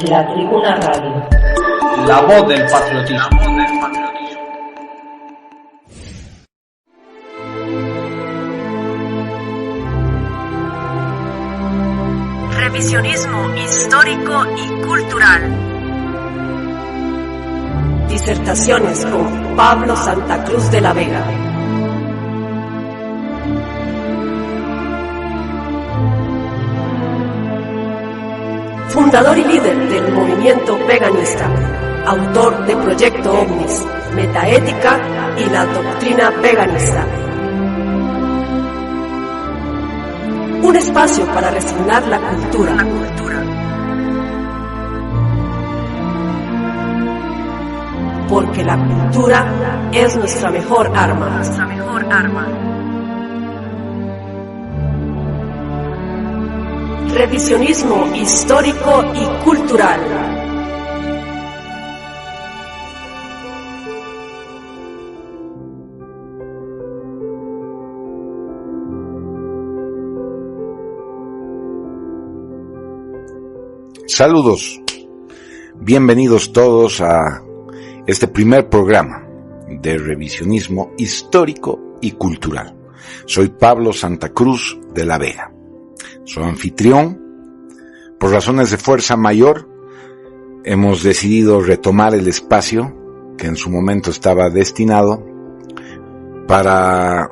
La Tribuna Radio. La voz del patriotismo. Revisionismo histórico y cultural. Disertaciones con Pablo Santa Cruz de la Vega. Fundador y líder del movimiento veganista, autor de Proyecto OVNIS, Metaética y la Doctrina Veganista. Un espacio para resignar la cultura. Porque la cultura es nuestra mejor arma. Revisionismo histórico y cultural. Saludos, bienvenidos todos a este primer programa de revisionismo histórico y cultural. Soy Pablo Santa Cruz de la Vega. Soy anfitrión. Por razones de fuerza mayor, hemos decidido retomar el espacio que en su momento estaba destinado para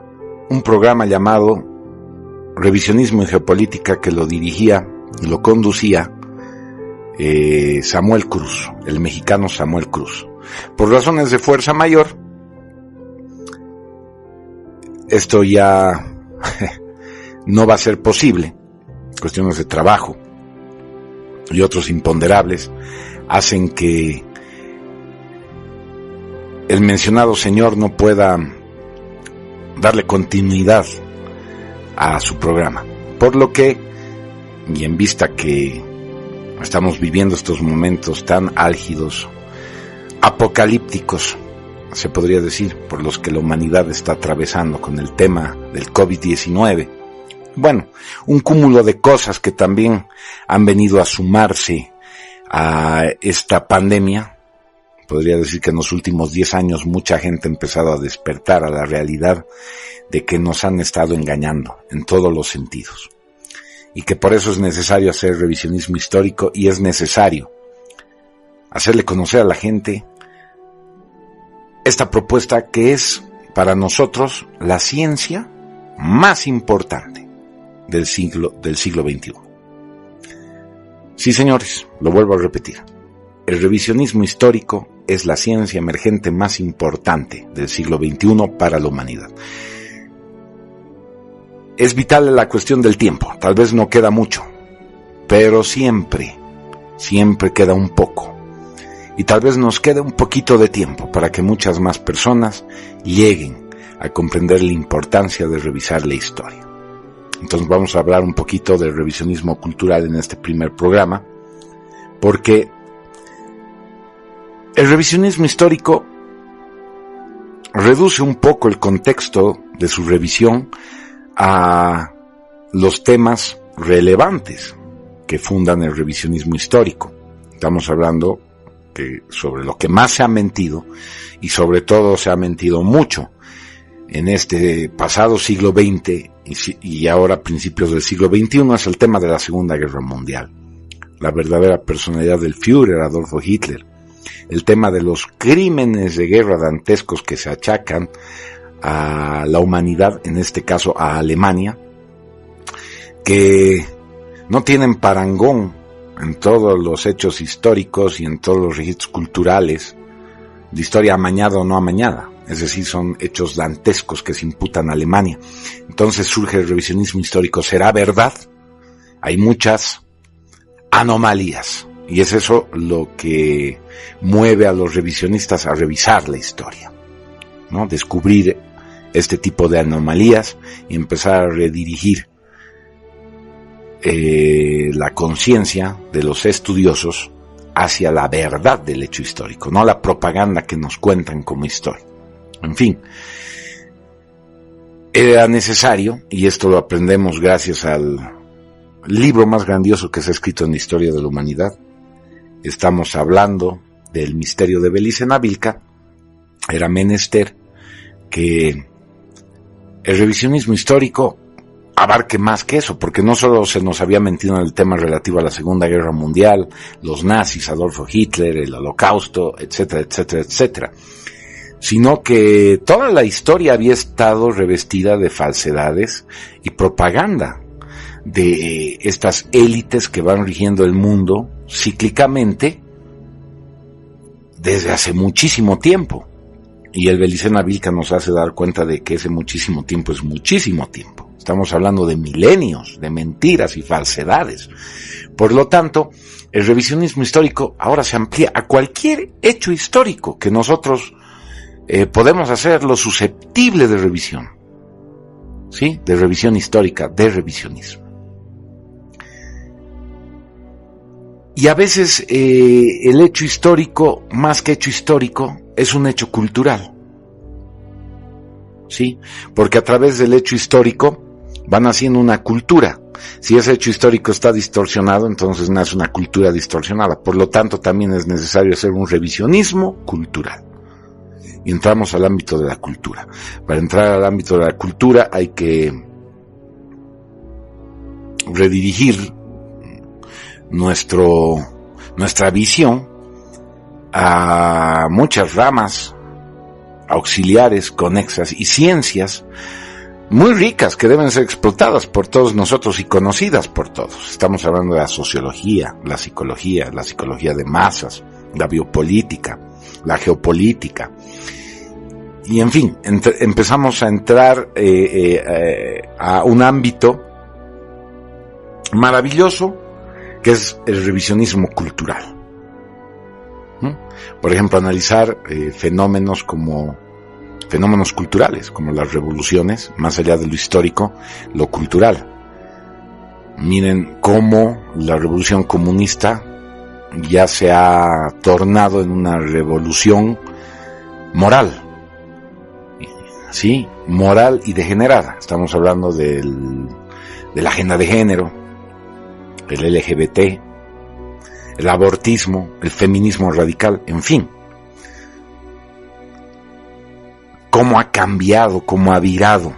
un programa llamado Revisionismo y Geopolítica, que lo dirigía y lo conducía Samuel Cruz, el mexicano Samuel Cruz. Por razones de fuerza mayor, esto ya no va a ser posible. Cuestiones de trabajo y otros imponderables hacen que el mencionado señor no pueda darle continuidad a su programa. Por lo que, y en vista que estamos viviendo estos momentos tan álgidos, apocalípticos, se podría decir, por los que la humanidad está atravesando con el tema del COVID-19, bueno, un cúmulo de cosas que también han venido a sumarse a esta pandemia. Podría decir que en los últimos 10 años mucha gente ha empezado a despertar a la realidad de que nos han estado engañando en todos los sentidos. Y que por eso es necesario hacer revisionismo histórico y es necesario hacerle conocer a la gente esta propuesta que es para nosotros la ciencia más importante del siglo XXI. Sí, señores, lo vuelvo a repetir. El revisionismo histórico es la ciencia emergente más importante del siglo XXI para la humanidad. Es vital la cuestión del tiempo. Tal vez no queda mucho, pero siempre queda un poco. Y tal vez nos quede un poquito de tiempo para que muchas más personas lleguen a comprender la importancia de revisar la historia. Entonces vamos a hablar un poquito del revisionismo cultural en este primer programa, porque el revisionismo histórico reduce un poco el contexto de su revisión a los temas relevantes que fundan el revisionismo histórico. Estamos hablando sobre lo que más se ha mentido, y sobre todo se ha mentido mucho en este pasado siglo XX y ahora principios del siglo XXI, es el tema de la Segunda Guerra Mundial, la verdadera personalidad del Führer, Adolfo Hitler, el tema de los crímenes de guerra dantescos que se achacan a la humanidad, en este caso a Alemania, que no tienen parangón en todos los hechos históricos y en todos los registros culturales de historia amañada o no amañada. Es decir, son hechos dantescos que se imputan a Alemania. Entonces surge el revisionismo histórico. ¿Será verdad? Hay muchas anomalías. Y es eso lo que mueve a los revisionistas a revisar la historia, ¿no? Descubrir este tipo de anomalías y empezar a redirigir la conciencia de los estudiosos hacia la verdad del hecho histórico, no la propaganda que nos cuentan como historia. En fin, era necesario, y esto lo aprendemos gracias al libro más grandioso que se ha escrito en la historia de la humanidad, estamos hablando del misterio de Belicena Vilca, era menester que el revisionismo histórico abarque más que eso, porque no solo se nos había mentido en el tema relativo a la Segunda Guerra Mundial, los nazis, Adolfo Hitler, el Holocausto, etcétera, etcétera, etcétera, sino que toda la historia había estado revestida de falsedades y propaganda de estas élites que van rigiendo el mundo cíclicamente desde hace muchísimo tiempo. Y el Belicena Vilca nos hace dar cuenta de que ese muchísimo tiempo es muchísimo tiempo. Estamos hablando de milenios, de mentiras y falsedades. Por lo tanto, el revisionismo histórico ahora se amplía a cualquier hecho histórico que nosotros podemos hacerlo susceptible de revisión. ¿Sí? De revisión histórica, de revisionismo. Y a veces el hecho histórico, más que hecho histórico, es un hecho cultural. ¿Sí? Porque a través del hecho histórico van haciendo una cultura. Si ese hecho histórico está distorsionado, entonces nace una cultura distorsionada. Por lo tanto, también es necesario hacer un revisionismo cultural. Y entramos al ámbito de la cultura. Para entrar al ámbito de la cultura hay que redirigir nuestra visión a muchas ramas auxiliares, conexas y ciencias muy ricas que deben ser explotadas por todos nosotros y conocidas por todos. Estamos hablando de la sociología, la psicología de masas, la biopolítica, la geopolítica. Y en fin, empezamos a entrar a un ámbito maravilloso que es el revisionismo cultural. Por ejemplo, analizar fenómenos culturales, como las revoluciones, más allá de lo histórico, lo cultural. Miren cómo la revolución comunista ya se ha tornado en una revolución moral. Sí, moral y degenerada. Estamos hablando de la agenda de género, el LGBT, el abortismo, el feminismo radical, en fin. Cómo ha cambiado, cómo ha virado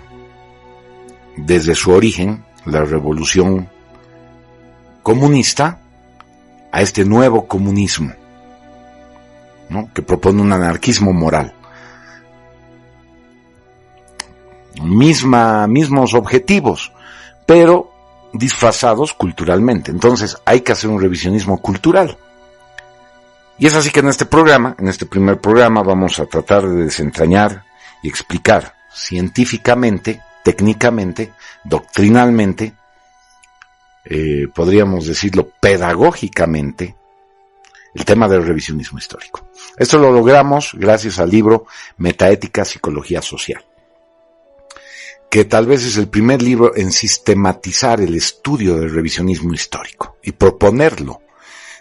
desde su origen la revolución comunista a este nuevo comunismo, ¿no? Que propone un anarquismo moral. Mismos objetivos, pero disfrazados culturalmente. Entonces hay que hacer un revisionismo cultural. Y es así que en este primer programa, vamos a tratar de desentrañar y explicar científicamente, técnicamente, doctrinalmente, podríamos decirlo pedagógicamente, el tema del revisionismo histórico. Esto lo logramos gracias al libro Metaética, Psicología Social, que tal vez es el primer libro en sistematizar el estudio del revisionismo histórico y proponerlo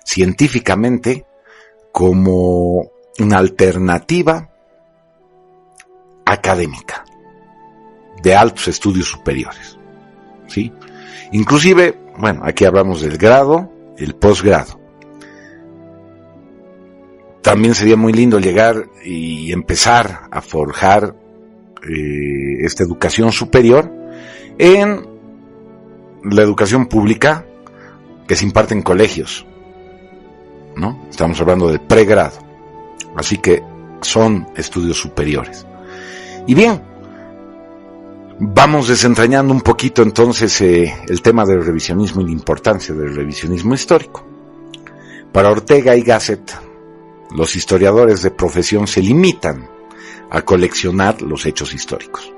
científicamente como una alternativa académica de altos estudios superiores, ¿sí? Inclusive, bueno, aquí hablamos del grado, el posgrado. También sería muy lindo llegar y empezar a forjar esta educación superior en la educación pública que se imparte en colegios, ¿no? Estamos hablando del pregrado, así que son estudios superiores. Y bien, vamos desentrañando un poquito entonces el tema del revisionismo y la importancia del revisionismo histórico. Para Ortega y Gasset, los historiadores de profesión se limitan a coleccionar los hechos históricos,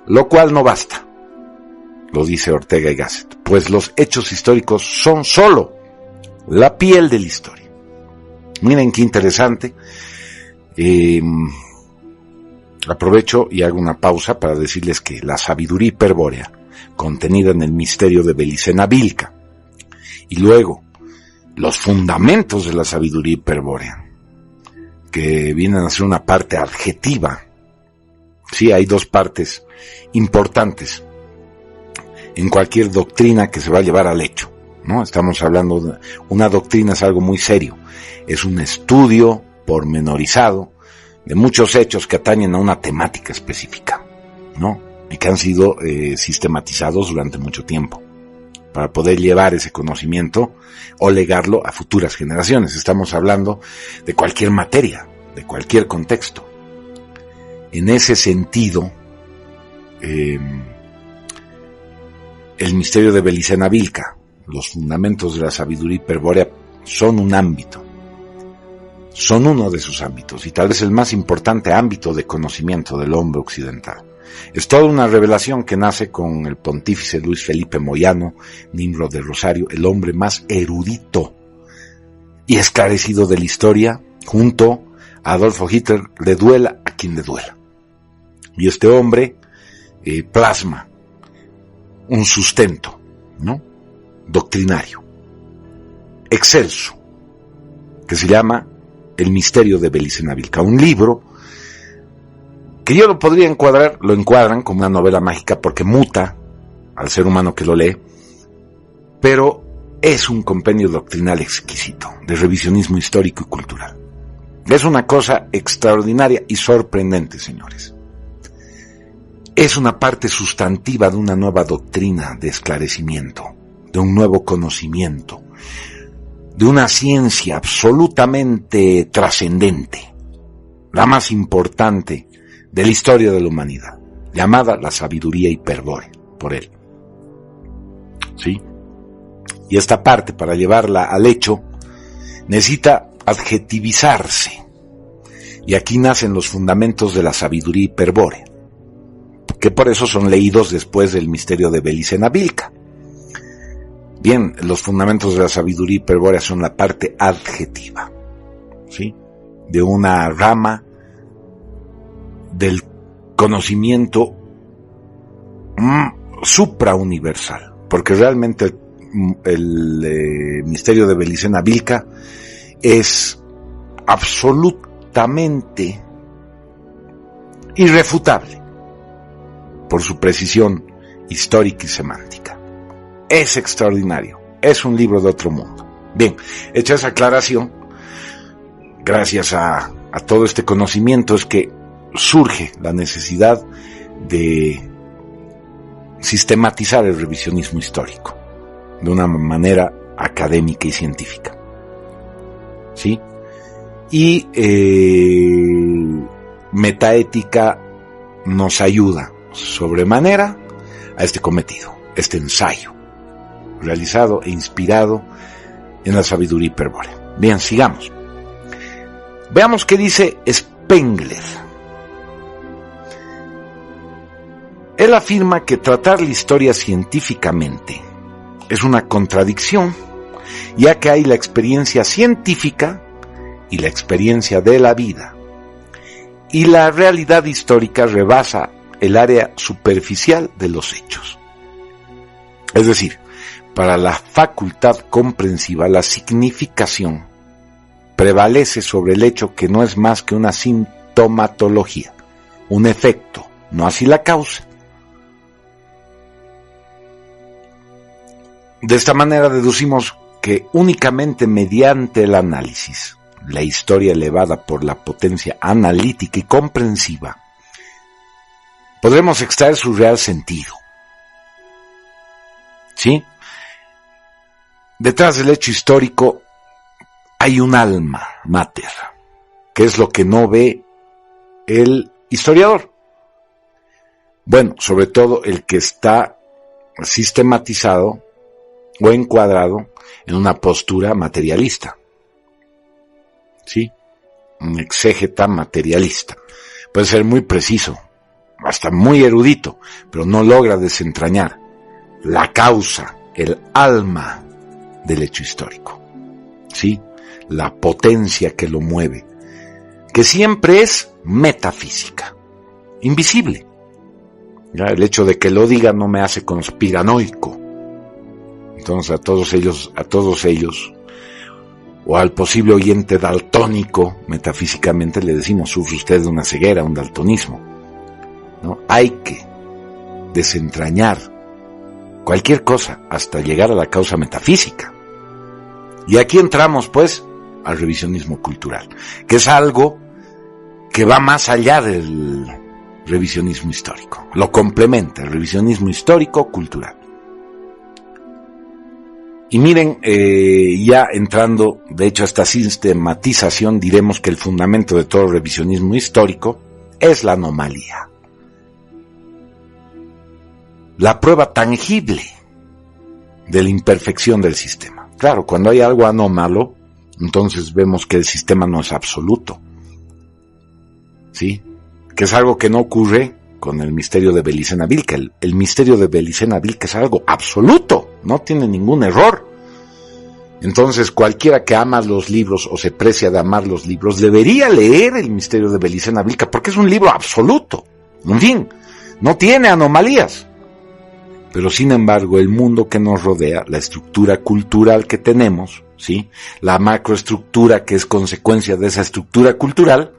lo cual no basta, lo dice Ortega y Gasset, pues los hechos históricos son solo la piel de la historia. Miren qué interesante. Aprovecho y hago una pausa para decirles que la sabiduría hiperbórea contenida en el misterio de Belicena Vilca y luego los fundamentos de la sabiduría hiperbórea, que vienen a ser una parte adjetiva. Sí, hay dos partes importantes en cualquier doctrina que se va a llevar al hecho, ¿no? Estamos hablando de una doctrina, es algo muy serio. Es un estudio pormenorizado de muchos hechos que atañen a una temática específica, ¿no? Y que han sido sistematizados durante mucho tiempo para poder llevar ese conocimiento o legarlo a futuras generaciones. Estamos hablando de cualquier materia, de cualquier contexto. En ese sentido, el misterio de Belicena Vilca, los fundamentos de la sabiduría hiperbórea, son un ámbito, son uno de sus ámbitos, y tal vez el más importante ámbito de conocimiento del hombre occidental. Es toda una revelación que nace con el pontífice Luis Felipe Moyano, Nimrod de Rosario, el hombre más erudito y esclarecido de la historia, junto a Adolfo Hitler, le duela a quien le duela. Y este hombre plasma un sustento, ¿no?, doctrinario, excelso, que se llama El misterio de Belicena Vilca, un libro que yo lo podría encuadrar, lo encuadran como una novela mágica porque muta al ser humano que lo lee, pero es un compendio doctrinal exquisito, de revisionismo histórico y cultural. Es una cosa extraordinaria y sorprendente, señores. Es una parte sustantiva de una nueva doctrina de esclarecimiento, de un nuevo conocimiento, de una ciencia absolutamente trascendente, la más importante de la historia de la humanidad, llamada la sabiduría hiperbórea, por él. ¿Sí? Y esta parte, para llevarla al hecho, necesita adjetivizarse. Y aquí nacen los fundamentos de la sabiduría hiperbórea, que por eso son leídos después del misterio de Belicena Vilca. Bien, los fundamentos de la sabiduría hiperbórea son la parte adjetiva, ¿sí?, de una rama del conocimiento suprauniversal, porque realmente el misterio de Belicena Vilca es absolutamente irrefutable por su precisión histórica y semántica. Es extraordinario, es un libro de otro mundo. Bien, hecha esa aclaración, gracias a todo este conocimiento es que surge la necesidad de sistematizar el revisionismo histórico de una manera académica y científica, ¿sí? Y metaética nos ayuda sobremanera a este cometido, este ensayo realizado e inspirado en la sabiduría hiperbórea. Bien, sigamos. Veamos qué dice Spengler. Él afirma que tratar la historia científicamente es una contradicción, ya que hay la experiencia científica y la experiencia de la vida, y la realidad histórica rebasa el área superficial de los hechos. Es decir, para la facultad comprensiva, la significación prevalece sobre el hecho, que no es más que una sintomatología, un efecto, no así la causa. De esta manera deducimos que únicamente mediante el análisis, la historia elevada por la potencia analítica y comprensiva, podremos extraer su real sentido. ¿Sí? Detrás del hecho histórico hay un alma mater, que es lo que no ve el historiador. Bueno, sobre todo el que está sistematizado o encuadrado en una postura materialista. ¿Sí? Un exégeta materialista. Puede ser muy preciso, hasta muy erudito, pero no logra desentrañar la causa, el alma del hecho histórico. ¿Sí? La potencia que lo mueve, que siempre es metafísica, invisible. ¿Ya? El hecho de que lo diga no me hace conspiranoico. Entonces a todos ellos, o al posible oyente daltónico, metafísicamente le decimos: sufre usted de una ceguera, un daltonismo, ¿no? Hay que desentrañar cualquier cosa, hasta llegar a la causa metafísica. Y aquí entramos, pues, al revisionismo cultural, que es algo que va más allá del revisionismo histórico, lo complementa, el revisionismo histórico-cultural. Y miren, ya entrando, de hecho, a esta sistematización, diremos que el fundamento de todo revisionismo histórico es la anomalía. La prueba tangible de la imperfección del sistema. Claro, cuando hay algo anómalo, entonces vemos que el sistema no es absoluto. ¿Sí? Que es algo que no ocurre con el misterio de Belicena-Vilca. El misterio de Belicena-Vilca es algo absoluto, no tiene ningún error. Entonces cualquiera que ama los libros o se precia de amar los libros debería leer el misterio de Belicena-Vilca, porque es un libro absoluto. En fin, no tiene anomalías. Pero sin embargo, el mundo que nos rodea, la estructura cultural que tenemos, ¿sí? La macroestructura que es consecuencia de esa estructura cultural,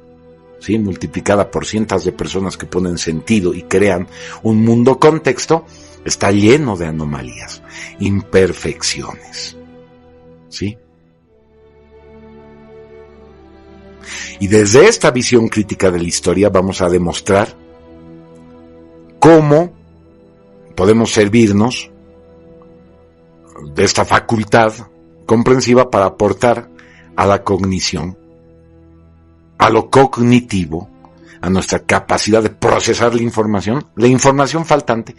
¿sí? Multiplicada por cientos de personas que ponen sentido y crean un mundo contexto, está lleno de anomalías, imperfecciones, ¿sí? Y desde esta visión crítica de la historia vamos a demostrar cómo podemos servirnos de esta facultad comprensiva para aportar a la cognición, a lo cognitivo, a nuestra capacidad de procesar la información faltante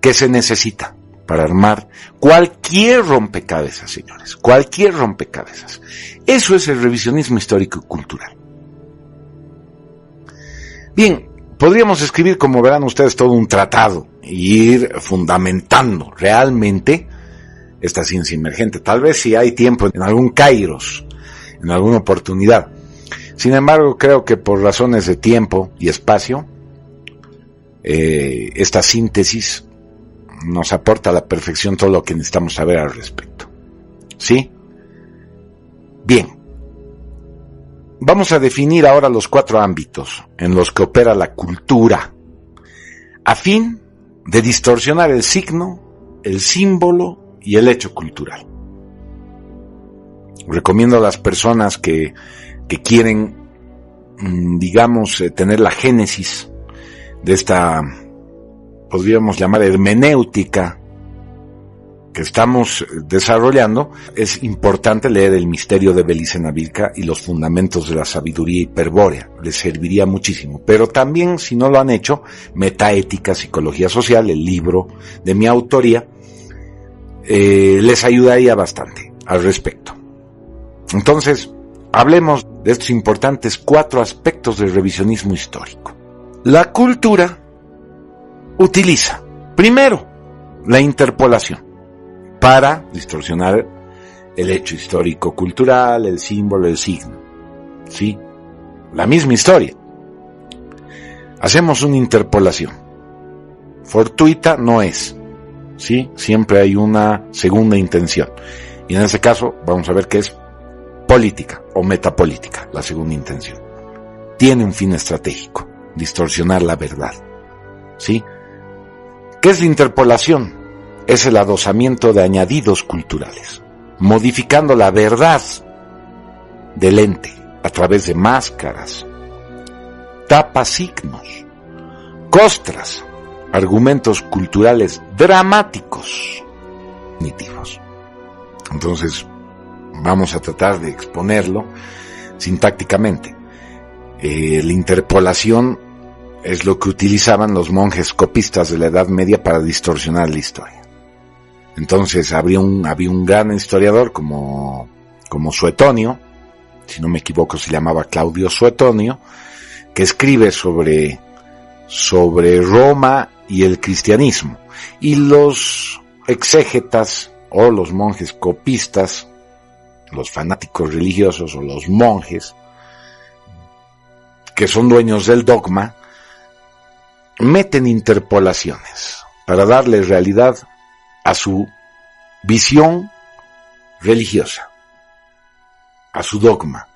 que se necesita para armar cualquier rompecabezas, señores, cualquier rompecabezas. Eso es el revisionismo histórico y cultural. Bien, podríamos escribir, como verán ustedes, todo un tratado y ir fundamentando realmente esta ciencia emergente. Tal vez si hay tiempo en algún kairos, en alguna oportunidad. Sin embargo, creo que por razones de tiempo y espacio, esta síntesis nos aporta a la perfección todo lo que necesitamos saber al respecto. ¿Sí? Bien. Vamos a definir ahora los 4 ámbitos en los que opera la cultura, a fin de distorsionar el signo, el símbolo y el hecho cultural. Recomiendo a las personas que quieren, digamos, tener la génesis de esta, podríamos llamar hermenéutica, que estamos desarrollando, es importante leer el misterio de Belicena-Vilca y los fundamentos de la sabiduría hiperbórea. Les serviría muchísimo. Pero también, si no lo han hecho, Metaética, Psicología Social, el libro de mi autoría, les ayudaría bastante al respecto. Entonces, hablemos de estos importantes 4 aspectos del revisionismo histórico. La cultura utiliza, primero, la interpolación para distorsionar el hecho histórico-cultural, el símbolo, el signo. ¿Sí? La misma historia. Hacemos una interpolación. Fortuita no es. ¿Sí? Siempre hay una segunda intención. Y en este caso, vamos a ver qué es política o metapolítica, la segunda intención. Tiene un fin estratégico, distorsionar la verdad. ¿Sí? ¿Qué es la interpolación? Es el adosamiento de añadidos culturales, modificando la verdad del ente a través de máscaras, tapasignos, costras, argumentos culturales dramáticos, cognitivos. Entonces, vamos a tratar de exponerlo sintácticamente. La interpolación es lo que utilizaban los monjes copistas de la Edad Media para distorsionar la historia. Entonces había un gran historiador como Suetonio, si no me equivoco se llamaba Claudio Suetonio, que escribe sobre Roma y el cristianismo. Y los exégetas o los monjes copistas, los fanáticos religiosos o los monjes que son dueños del dogma, meten interpolaciones para darle realidad a su visión religiosa, a su dogma,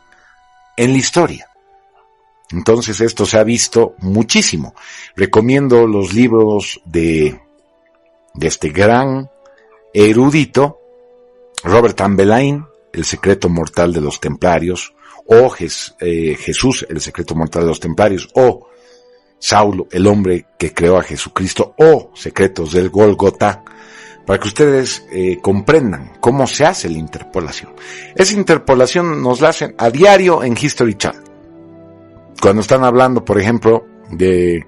en la historia. Entonces esto se ha visto muchísimo. Recomiendo los libros de de este gran erudito, Robert Ann Belain, El secreto mortal de los templarios, o Jesús, el secreto mortal de los templarios, o Saulo, el hombre que creó a Jesucristo, o Secretos del Gólgota, para que ustedes comprendan cómo se hace la interpolación. Esa interpolación nos la hacen a diario en History Channel. Cuando están hablando, por ejemplo, de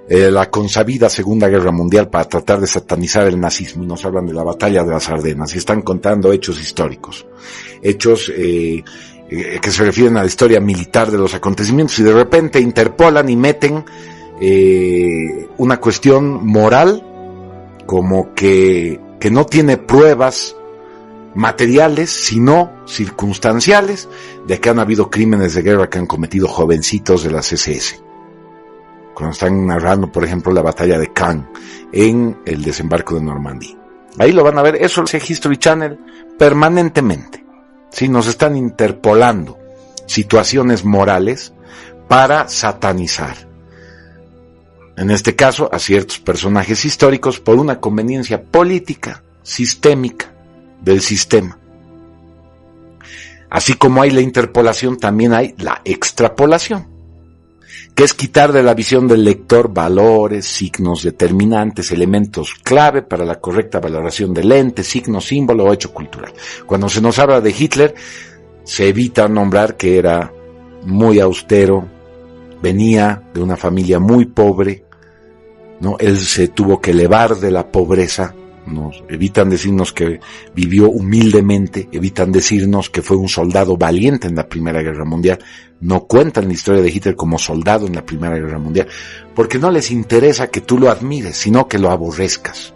la consabida Segunda Guerra Mundial para tratar de satanizar el nazismo, y nos hablan de la batalla de las Ardenas, y están contando hechos históricos, hechos que se refieren a la historia militar de los acontecimientos, y de repente interpolan y meten una cuestión moral como que no tiene pruebas materiales, sino circunstanciales, de que han habido crímenes de guerra que han cometido jovencitos de las SS. Cuando están narrando, por ejemplo, la batalla de Caen en el desembarco de Normandía. Ahí lo van a ver, eso es History Channel permanentemente. Sí, nos están interpolando situaciones morales para satanizar, en este caso, a ciertos personajes históricos por una conveniencia política, sistémica, del sistema. Así como hay la interpolación, también hay la extrapolación, que es quitar de la visión del lector valores, signos determinantes, elementos clave para la correcta valoración del ente, signo, símbolo o hecho cultural. Cuando se nos habla de Hitler, se evita nombrar que era muy austero, venía de una familia muy pobre, ¿no? Él se tuvo que elevar de la pobreza. Nos evitan decirnos que vivió humildemente, evitan decirnos que fue un soldado valiente en la Primera Guerra Mundial. No cuentan la historia de Hitler como soldado en la Primera Guerra Mundial, porque no les interesa que tú lo admires, sino que lo aborrezcas.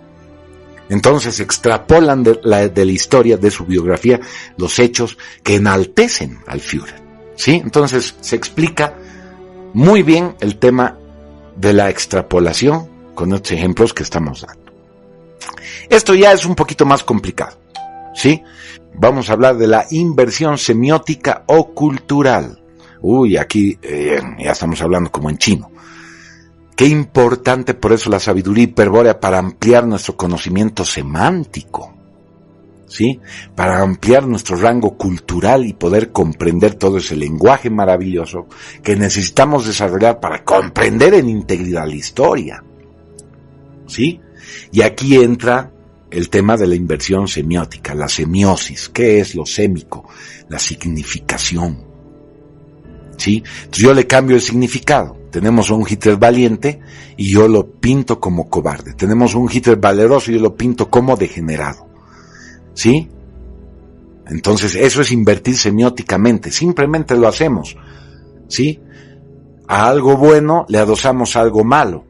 Entonces extrapolan de la historia, de su biografía, los hechos que enaltecen al Führer, ¿sí? Entonces se explica muy bien el tema de la extrapolación con estos ejemplos que estamos dando. Esto ya es un poquito más complicado, ¿sí? Vamos a hablar de la inversión semiótica o cultural. Uy, aquí ya estamos hablando como en chino. Qué importante por eso la sabiduría hiperbórea para ampliar nuestro conocimiento semántico, ¿sí? Para ampliar nuestro rango cultural y poder comprender todo ese lenguaje maravilloso que necesitamos desarrollar para comprender en integridad la historia, ¿sí? Y aquí entra el tema de la inversión semiótica, la semiosis. ¿Qué es lo sémico? La significación, ¿sí? Entonces yo le cambio el significado. Tenemos un Hitler valiente y yo lo pinto como cobarde. Tenemos un Hitler valeroso y yo lo pinto como degenerado, ¿sí? Entonces eso es invertir semióticamente. Simplemente lo hacemos, ¿sí? A algo bueno le adosamos algo malo.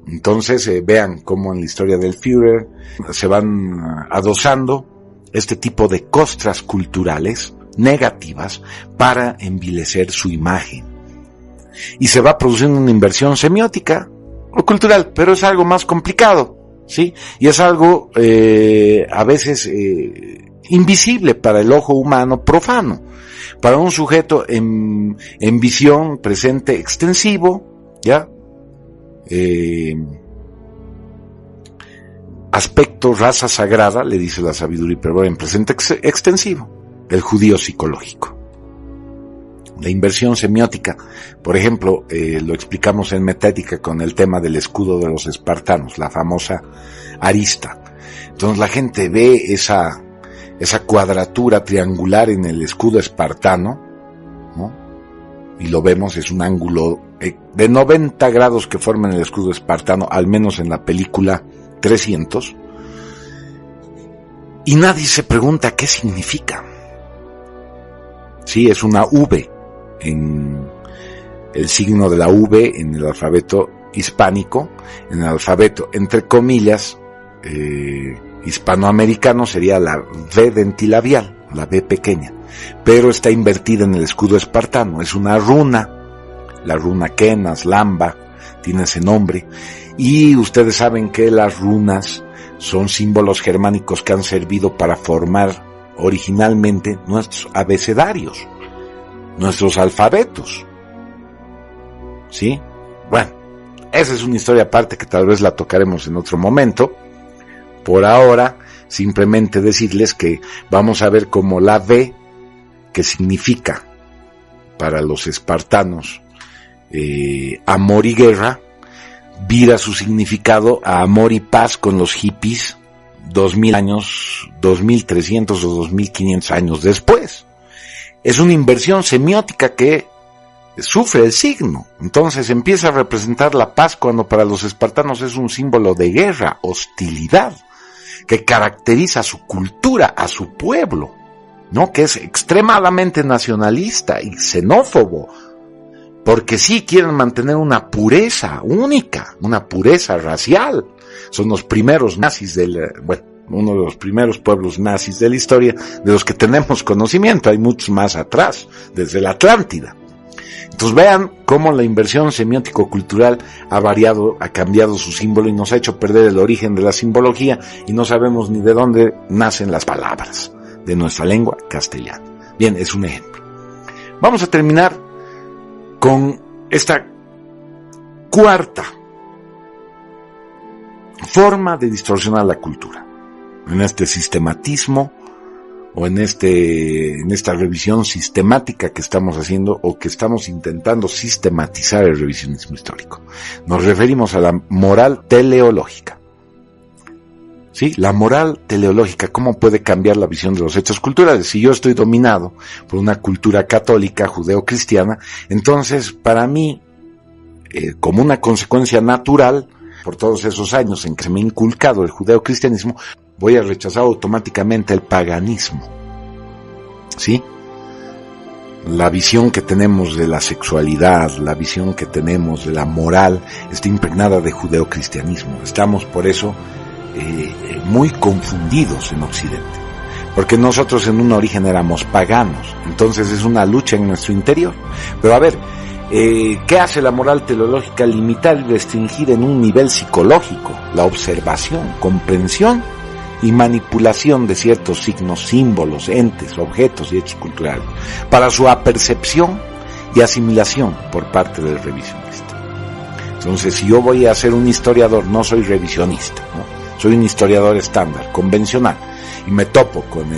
Entonces vean cómo en la historia del Führer se van adosando este tipo de costras culturales negativas para envilecer su imagen. Y se va produciendo una inversión semiótica o cultural, pero es algo más complicado, ¿sí? Y es algo a veces invisible para el ojo humano profano, para un sujeto en visión presente extensivo, ¿ya? Aspecto raza sagrada, le dice la sabiduría hiperbórea, en presente extensivo, el judío psicológico. La inversión semiótica, por ejemplo, lo explicamos en Metaética con el tema del escudo de los espartanos, la famosa arista. Entonces la gente ve esa cuadratura triangular en el escudo espartano, ¿no? Y lo vemos, es un ángulo de 90 grados que forman el escudo espartano, al menos en la película 300. Y nadie se pregunta qué significa. Sí, es una V, en el signo de la V en el alfabeto hispánico. En el alfabeto, entre comillas, hispanoamericano sería la V dentilabial, la V pequeña, pero está invertida en el escudo espartano. Es una runa, la runa Kenas, Lamba, tiene ese nombre, y ustedes saben que las runas son símbolos germánicos que han servido para formar originalmente nuestros abecedarios, nuestros alfabetos, ¿sí? Bueno, esa es una historia aparte que tal vez la tocaremos en otro momento, por ahora simplemente decirles que vamos a ver cómo la V, que significa para los espartanos amor y guerra, vira su significado a amor y paz con los hippies 2000 años, 2300 o 2500 años después. Es una inversión semiótica que sufre el signo. Entonces empieza a representar la paz cuando para los espartanos es un símbolo de guerra, hostilidad, que caracteriza a su cultura, a su pueblo, ¿no? Que es extremadamente nacionalista y xenófobo, porque sí quieren mantener una pureza única, una pureza racial. Son los primeros nazis uno de los primeros pueblos nazis de la historia, de los que tenemos conocimiento. Hay muchos más atrás, desde la Atlántida. Entonces vean cómo la inversión semiótico-cultural ha variado, ha cambiado su símbolo y nos ha hecho perder el origen de la simbología y no sabemos ni de dónde nacen las palabras de nuestra lengua castellana. Bien, es un ejemplo. Vamos a terminar con esta cuarta forma de distorsionar la cultura, en este sistematismo o en esta revisión sistemática que estamos haciendo o que estamos intentando sistematizar el revisionismo histórico. Nos referimos a la moral teleológica. ¿Sí? La moral teleológica, ¿cómo puede cambiar la visión de los hechos culturales? Si yo estoy dominado por una cultura católica, judeo-cristiana, entonces para mí, como una consecuencia natural, por todos esos años en que se me ha inculcado el judeo-cristianismo, voy a rechazar automáticamente el paganismo. ¿Sí? La visión que tenemos de la sexualidad, la visión que tenemos de la moral, está impregnada de judeo-cristianismo. Estamos por eso muy confundidos en Occidente, porque nosotros en un origen éramos paganos, entonces es una lucha en nuestro interior. Pero a ver, ¿qué hace la moral teleológica? Limitar y restringir en un nivel psicológico la observación, comprensión y manipulación de ciertos signos, símbolos, entes, objetos y hechos culturales para su apercepción y asimilación por parte del revisionista. Entonces, si yo voy a ser un historiador, no soy revisionista, ¿no? Soy un historiador estándar, convencional, y me topo con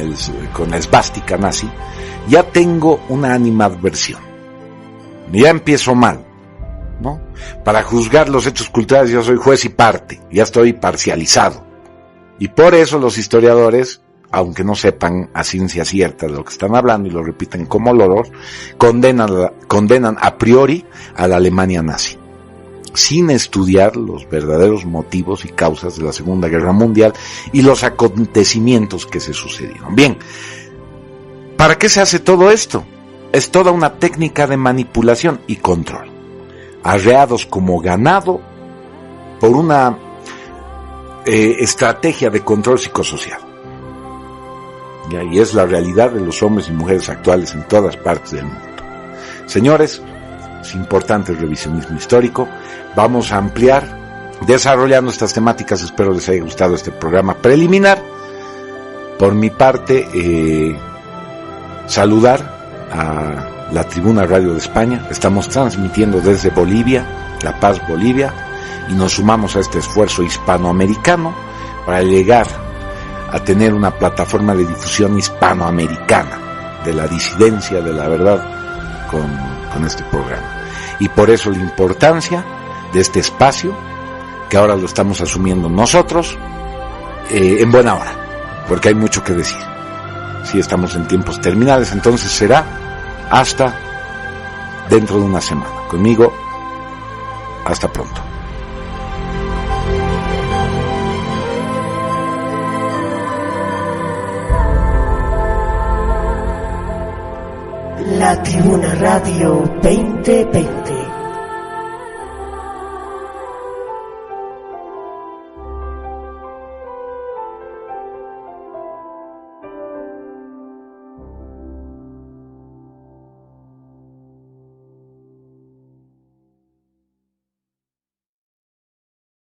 la esvástica nazi, ya tengo una animadversión. Ya empiezo mal, ¿no? Para juzgar los hechos culturales yo soy juez y parte, ya estoy parcializado. Y por eso los historiadores, aunque no sepan a ciencia cierta de lo que están hablando y lo repiten como loros, condenan a priori a la Alemania nazi, sin estudiar los verdaderos motivos y causas de la Segunda Guerra Mundial y los acontecimientos que se sucedieron. Bien, ¿para qué se hace todo esto? Es toda una técnica de manipulación y control, arreados como ganado por una estrategia de control psicosocial. Y es la realidad de los hombres y mujeres actuales en todas partes del mundo. Señores, es importante el revisionismo histórico. Vamos a ampliar, desarrollando estas temáticas. Espero les haya gustado este programa preliminar. Por mi parte, saludar a la Tribuna Radio de España. Estamos transmitiendo desde Bolivia, La Paz, Bolivia, y nos sumamos a este esfuerzo hispanoamericano para llegar a tener una plataforma de difusión hispanoamericana de la disidencia, de la verdad, con este programa. Y por eso la importancia de este espacio, que ahora lo estamos asumiendo nosotros, en buena hora, porque hay mucho que decir. Si estamos en tiempos terminales, entonces será hasta dentro de una semana. Conmigo, hasta pronto. La Tribuna Radio 2020.